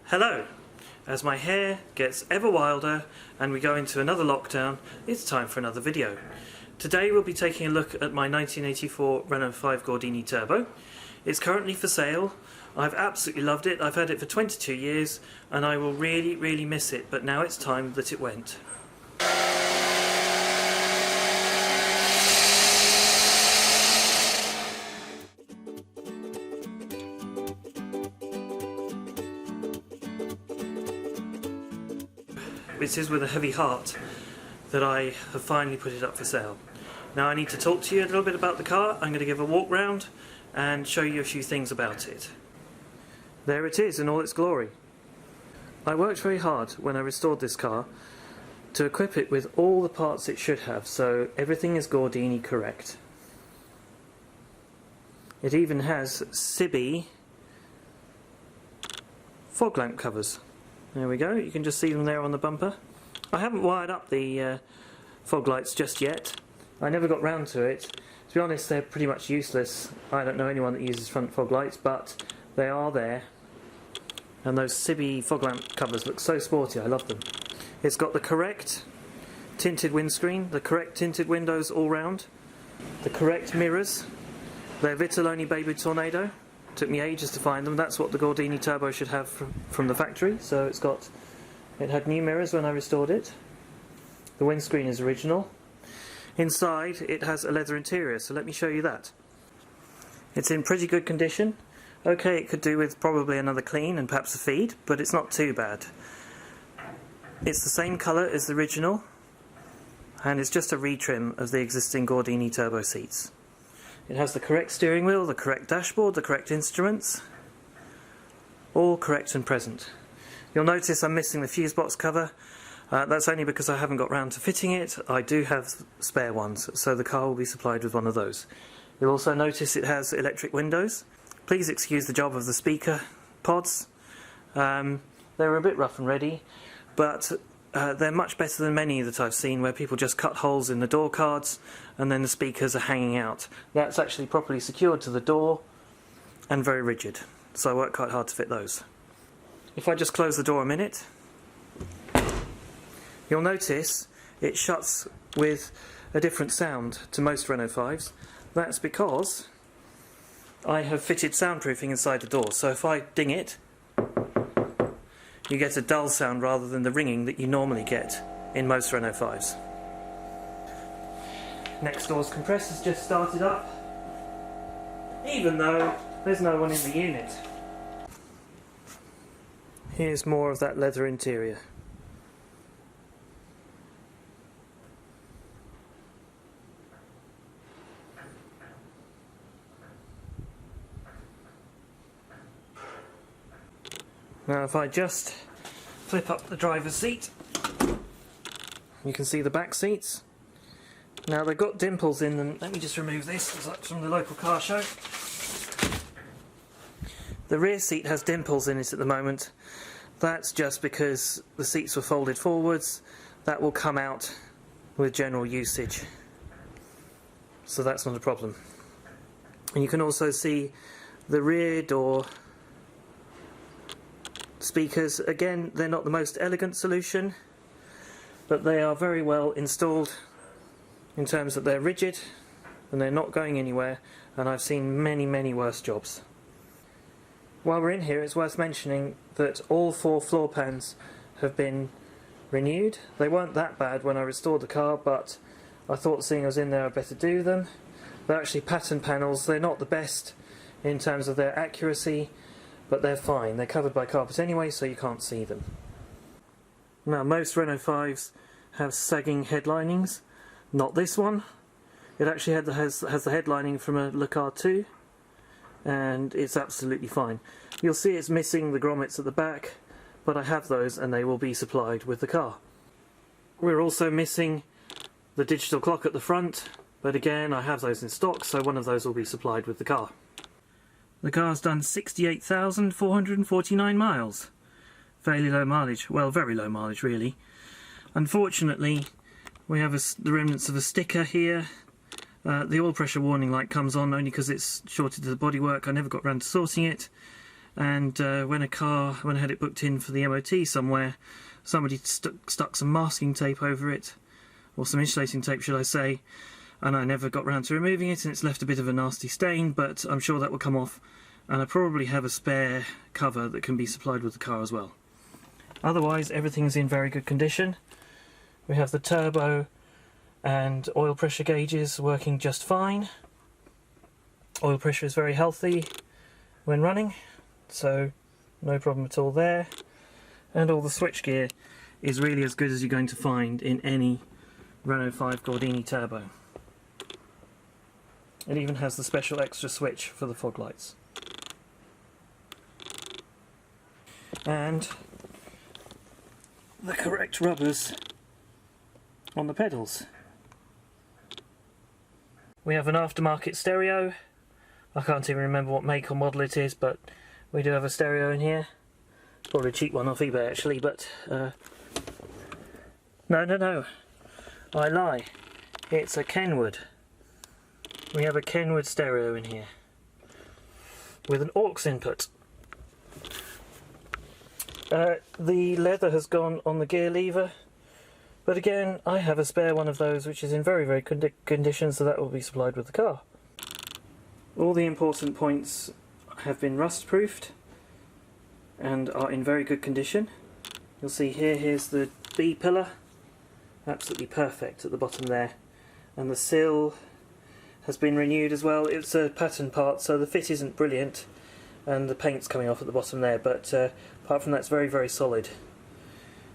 Hello! As my hair gets ever wilder and we go into another lockdown, it's time for another video. Today we'll be taking a look at my 1984 Renault 5 Gordini Turbo. It's currently for sale. I've absolutely loved it. I've had it for 22 years and I will really miss it, but now it's time that it went. It is with a heavy heart that I have finally put it up for sale. Now I need to talk to you a little bit about the car. I'm going to give a walk round and show you a few things about it. There it is in all its glory. I worked very hard when I restored this car to equip it with all the parts it should have, so everything is Gordini correct. It even has Sibi fog lamp covers. There we go, you can just see them there on the bumper. I haven't wired up the fog lights just yet. I never got round to it. To be honest, they're pretty much useless. I don't know anyone that uses front fog lights, but they are there. And those Sibi fog lamp covers look so sporty, I love them. It's got the correct tinted windscreen, the correct tinted windows all round, the correct mirrors. They're Vitelloni Baby Tornado. Took me ages to find them. That's what the Gordini Turbo should have from the factory. So it had new mirrors when I restored it. The windscreen is original. Inside it has a leather interior, so let me show you that. It's in pretty good condition. Okay, it could do with probably another clean and perhaps a feed, but it's not too bad. It's the same colour as the original, and it's just a retrim of the existing Gordini Turbo seats. It has the correct steering wheel, the correct dashboard, the correct instruments, all correct and present. You'll notice I'm missing the fuse box cover. That's only because I haven't got round to fitting it. I do have spare ones, so the car will be supplied with one of those. You'll also notice it has electric windows. Please excuse the job of the speaker pods. They're a bit rough and ready, but they're much better than many that I've seen where people just cut holes in the door cards and then the speakers are hanging out. That's actually properly secured to the door and very rigid, so I worked quite hard to fit those. If I just close the door a minute, you'll notice it shuts with a different sound to most Renault 5s. That's because I have fitted soundproofing inside the door, so if I ding it, you get a dull sound rather than the ringing that you normally get in most Renault 5s. Next door's compressor's just started up, even though there's no one in the unit. Here's more of that leather interior. Now if I just flip up the driver's seat, you can see the back seats. Now they've got dimples in them. Let me just remove this, that's from the local car show. The rear seat has dimples in it at the moment. That's just because the seats were folded forwards. That will come out with general usage, so that's not a problem. And you can also see the rear door speakers. Again, they're not the most elegant solution, but they are very well installed in terms that they're rigid and they're not going anywhere, and I've seen many worse jobs. While we're in here, it's worth mentioning that all 4 floor pans have been renewed. They weren't that bad when I restored the car, but I thought seeing I was in there I'd better do them. They're actually pattern panels. They're not the best in terms of their accuracy, but they're fine. They're covered by carpet anyway, so you can't see them. Now, most Renault 5s have sagging headlinings. Not this one. It actually has the headlining from a Le Car 2, and it's absolutely fine. You'll see it's missing the grommets at the back, but I have those and they will be supplied with the car. We're also missing the digital clock at the front, but again I have those in stock, so one of those will be supplied with the car. The car's done 68,449 miles. Fairly low mileage. Well, very low mileage really. Unfortunately, we have the remnants of a sticker here. The oil pressure warning light comes on only because it's shorted to the bodywork. I never got round to sorting it. and when I had it booked in for the MOT somewhere, somebody stuck some masking tape over it, or some insulating tape should I say, and I never got round to removing it, and it's left a bit of a nasty stain, but I'm sure that will come off, and I probably have a spare cover that can be supplied with the car as well. Otherwise everything's in very good condition. We have the turbo and oil pressure gauges working just fine. Oil pressure is very healthy when running, so no problem at all there. And all the switchgear is really as good as you're going to find in any Renault 5 Gordini Turbo. It even has the special extra switch for the fog lights. And the correct rubbers on the pedals. We have an aftermarket stereo. I can't even remember what make or model it is, but we do have a stereo in here. Probably a cheap one off eBay actually, but no, I lie. It's a Kenwood. We have a Kenwood stereo in here with an aux input. The leather has gone on the gear lever, but again I have a spare one of those which is in very good condition, so that will be supplied with the car. All the important points have been rust proofed and are in very good condition. You'll see here's the B pillar, absolutely perfect at the bottom there, and the sill has been renewed as well. It's a pattern part, so the fit isn't brilliant and the paint's coming off at the bottom there, but apart from that it's very solid.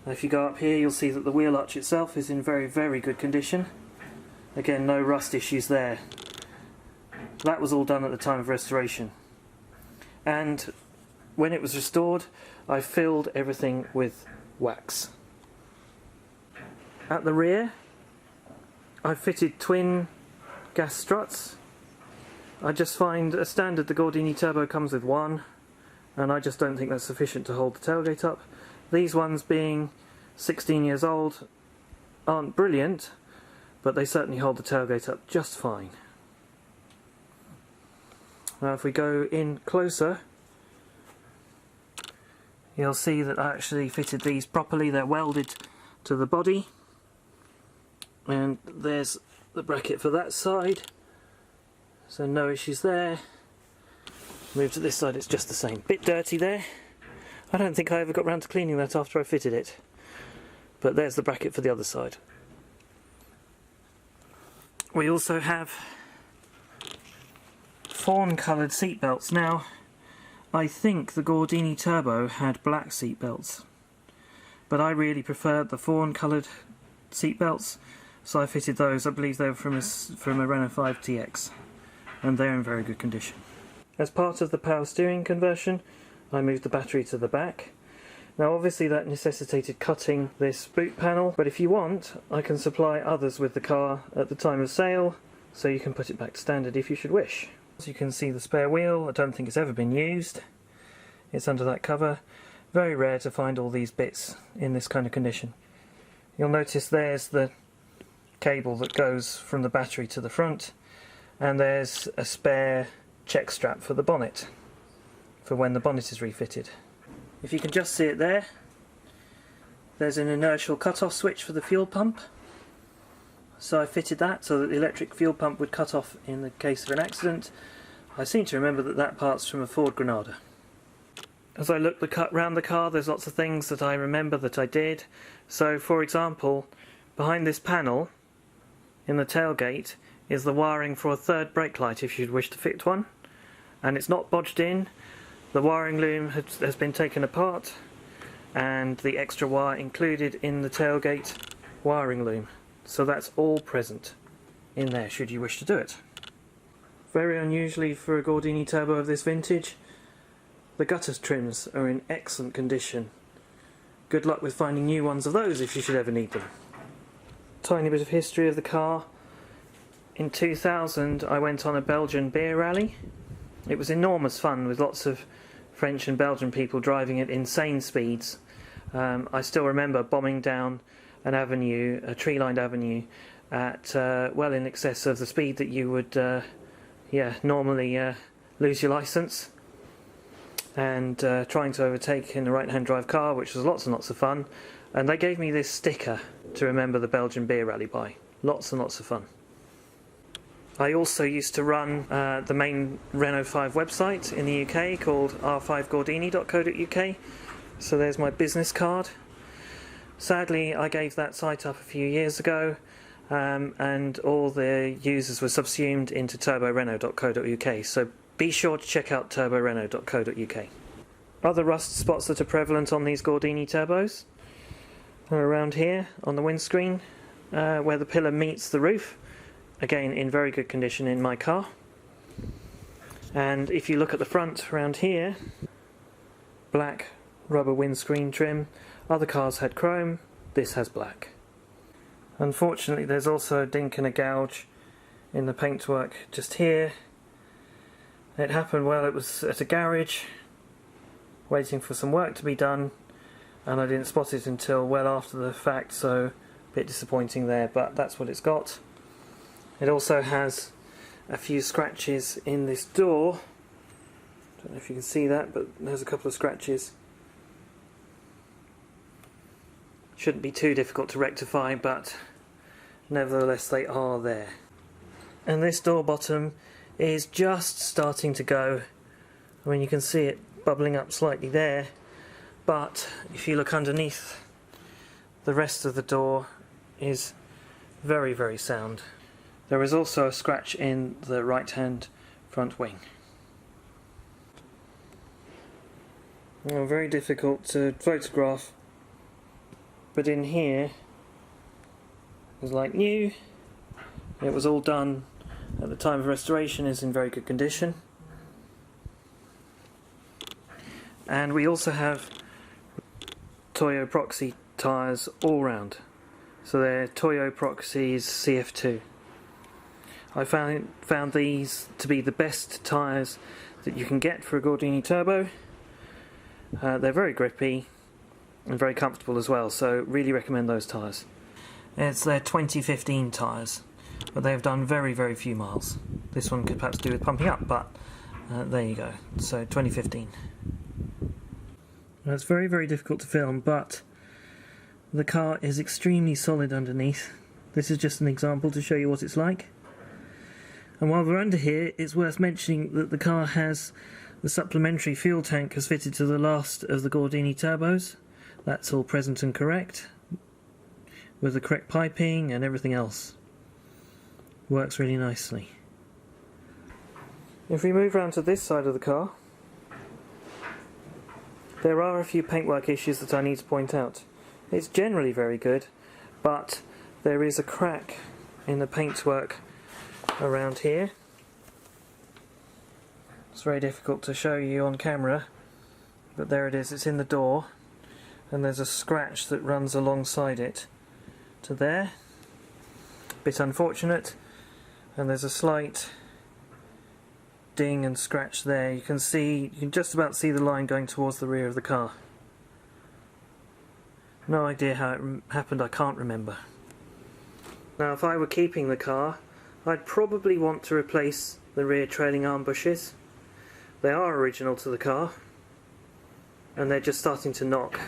Now if you go up here you'll see that the wheel arch itself is in very good condition. Again, no rust issues there. That was all done at the time of restoration. And when it was restored, I filled everything with wax. At the rear, I fitted twin gas struts. I just find a standard, the Gordini Turbo comes with one, and I just don't think that's sufficient to hold the tailgate up. These ones, being 16 years old, aren't brilliant, but they certainly hold the tailgate up just fine. Now if we go in closer, you'll see that I actually fitted these properly. They're welded to the body, and there's the bracket for that side, so no issues there. Move to this side, it's just the same. Bit dirty there. I don't think I ever got round to cleaning that after I fitted it, but there's the bracket for the other side. We also have fawn coloured seat belts. Now I think the Gordini Turbo had black seat belts, but I really preferred the fawn coloured seat belts, so I fitted those. I believe they were from a Renault 5 TX, and they're in very good condition. As part of the power steering conversion, I moved the battery to the back. Now obviously that necessitated cutting this boot panel, but if you want I can supply others with the car at the time of sale, so you can put it back to standard if you should wish. As you can see, the spare wheel, I don't think it's ever been used. It's under that cover. Very rare to find all these bits in this kind of condition. You'll notice there's the cable that goes from the battery to the front, and there's a spare check strap for the bonnet, for when the bonnet is refitted. If you can just see it there, there's an inertial cut-off switch for the fuel pump. So I fitted that so that the electric fuel pump would cut off in the case of an accident. I seem to remember that that part's from a Ford Granada. As I look round the car, there's lots of things that I remember that I did. So for example, behind this panel in the tailgate is the wiring for a third brake light if you'd wish to fit one, and it's not bodged in. The wiring loom has been taken apart, and the extra wire included in the tailgate wiring loom. So that's all present in there should you wish to do it. Very unusually for a Gordini Turbo of this vintage, the gutter trims are in excellent condition. Good luck with finding new ones of those if you should ever need them. Tiny bit of history of the car. In 2000 I went on a Belgian beer rally. It was enormous fun with lots of French and Belgian people driving at insane speeds. I still remember bombing down an avenue, a tree-lined avenue, at well in excess of the speed that you would normally lose your licence. and trying to overtake in a right-hand drive car, which was lots and lots of fun. And they gave me this sticker to remember the Belgian beer rally by. Lots and lots of fun. I also used to run the main Renault 5 website in the UK called r5gordini.co.uk. So there's my business card. Sadly, I gave that site up a few years ago, and all the users were subsumed into turborenault.co.uk. So be sure to check out turborenault.co.uk. Other rust spots that are prevalent on these Gordini turbos are around here on the windscreen, where the pillar meets the roof. Again, in very good condition in my car. And if you look at the front around here, black rubber windscreen trim. Other cars had chrome, this has black. Unfortunately, there's also a dink and a gouge in the paintwork just here. It happened while it was at a garage, waiting for some work to be done, and I didn't spot it until well after the fact, so a bit disappointing there, but that's what it's got. It also has a few scratches in this door. Don't know if you can see that, but there's a couple of scratches. Shouldn't be too difficult to rectify, but nevertheless they are there. And this door bottom is just starting to go. I mean, you can see it bubbling up slightly there, but if you look underneath, the rest of the door is very, very sound. There is also a scratch in the right-hand front wing. Well, very difficult to photograph, but in here is like new. It was all done at the time of restoration, is in very good condition. And we also have Toyo Proxy tyres all round. So they're Toyo Proxys CF2. I found these to be the best tyres that you can get for a Gordini Turbo. They're very grippy and very comfortable as well, so really recommend those tyres. It's their 2015 tyres, but they've done very, very few miles. This one could perhaps do with pumping up, but there you go. So 2015. Well, it's very, very difficult to film, but the car is extremely solid underneath. This is just an example to show you what it's like. And while we're under here, it's worth mentioning that the car has the supplementary fuel tank has fitted to the last of the Gordini turbos. That's all present and correct, with the correct piping and everything else. Works really nicely. If we move around to this side of the car, there are a few paintwork issues that I need to point out. It's generally very good, but there is a crack in the paintwork around here. It's very difficult to show you on camera, but there it is, it's in the door, and there's a scratch that runs alongside it to there. Bit unfortunate, and there's a slight ding and scratch there. You can just about see the line going towards the rear of the car. No idea how it happened, I can't remember. Now if I were keeping the car, I'd probably want to replace the rear trailing arm bushes. They are original to the car, and they're just starting to knock,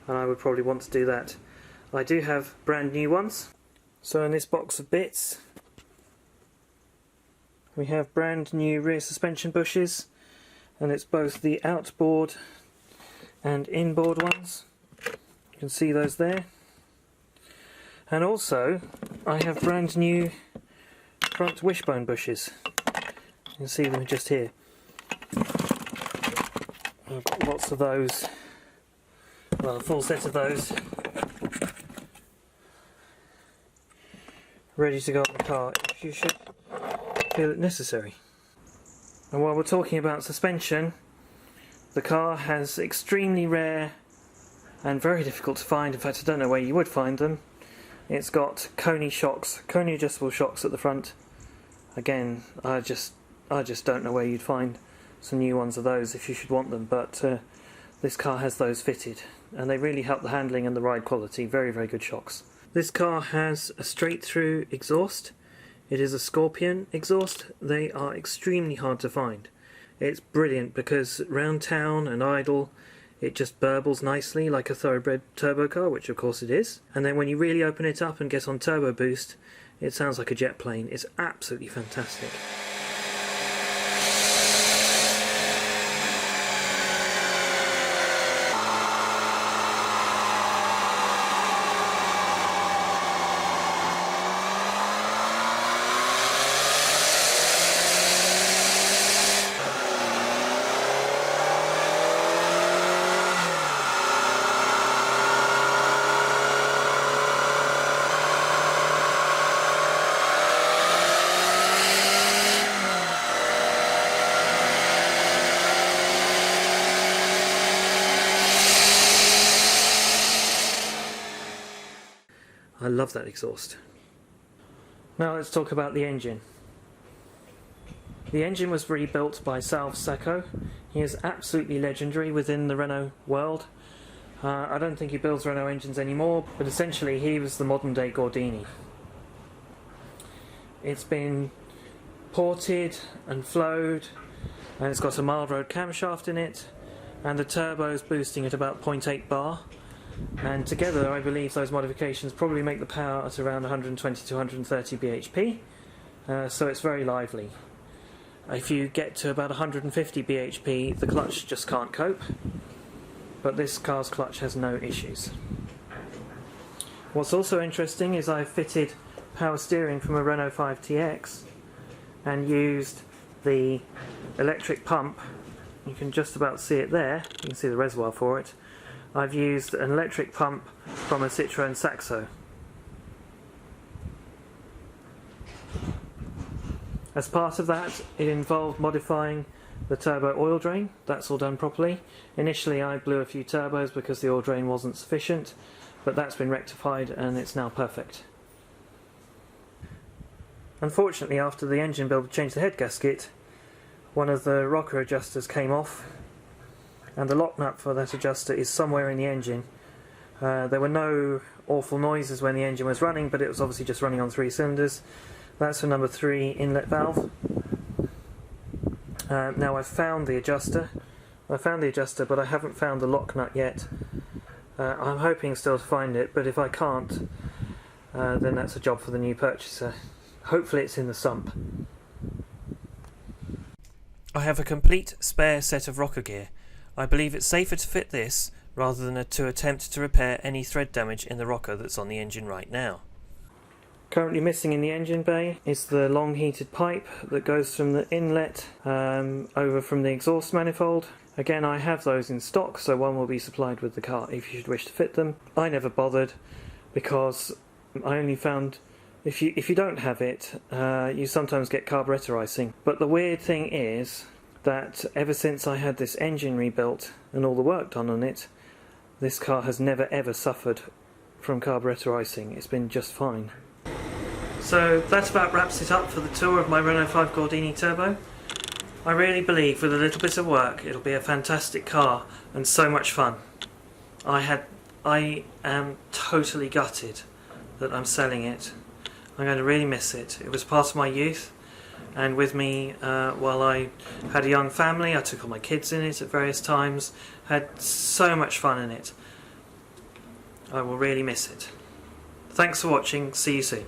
and I would probably want to do that. I do have brand new ones. So in this box of bits we have brand new rear suspension bushes, and it's both the outboard and inboard ones. You can see those there. And also I have brand new front wishbone bushes. You can see them just here. I've got lots of those, well, a full set of those ready to go on the car if you should feel it necessary. And while we're talking about suspension, the car has extremely rare and very difficult to find, in fact I don't know where you would find them. It's got Coney shocks, Coney adjustable shocks at the front. Again, I just don't know where you'd find some new ones of those if you should want them, but this car has those fitted, and they really help the handling and the ride quality. Very, very good shocks. This car has a straight through exhaust. It is a Scorpion exhaust. They are extremely hard to find. It's brilliant because round town and idle it just burbles nicely like a thoroughbred turbo car, which of course it is. And then when you really open it up and get on turbo boost, it sounds like a jet plane. It's absolutely fantastic. I love that exhaust. Now let's talk about the engine. The engine was rebuilt by Salve Sacco. He is absolutely legendary within the Renault world. I don't think he builds Renault engines anymore, but essentially he was the modern day Gordini. It's been ported and flowed, and it's got a mild road camshaft in it, and the turbo's boosting at about 0.8 bar. And together I believe those modifications probably make the power at around 120 to 130 bhp, so it's very lively. If you get to about 150 bhp the clutch just can't cope, but this car's clutch has no issues. What's also interesting is I've fitted power steering from a Renault 5 TX and used the electric pump. You can just about see it there, you can see the reservoir for it. I've used an electric pump from a Citroën Saxo. As part of that, it involved modifying the turbo oil drain. That's all done properly. Initially I blew a few turbos because the oil drain wasn't sufficient, but that's been rectified and it's now perfect. Unfortunately, after the engine builder changed the head gasket, one of the rocker adjusters came off, and the lock nut for that adjuster is somewhere in the engine. There were no awful noises when the engine was running, but it was obviously just running on 3 cylinders. That's the number 3 inlet valve. Now I've found the adjuster. But I haven't found the lock nut yet. I'm hoping still to find it, but if I can't, then that's a job for the new purchaser. Hopefully it's in the sump. I have a complete spare set of rocker gear. I believe it's safer to fit this rather than to attempt to repair any thread damage in the rocker that's on the engine right now. Currently missing in the engine bay is the long heated pipe that goes from the inlet over from the exhaust manifold. Again, I have those in stock, so one will be supplied with the car if you should wish to fit them. I never bothered because I only found if you don't have it, you sometimes get carburetor icing. But the weird thing is that ever since I had this engine rebuilt and all the work done on it, this car has never ever suffered from carburetor icing. It's been just fine. So that about wraps it up for the tour of my Renault 5 Gordini Turbo. I really believe with a little bit of work it'll be a fantastic car and so much fun. I am totally gutted that I'm selling it. I'm going to really miss it. It was part of my youth, and with me while I had a young family. I took all my kids in it at various times, had so much fun in it. I will really miss it. Thanks for watching, see you soon.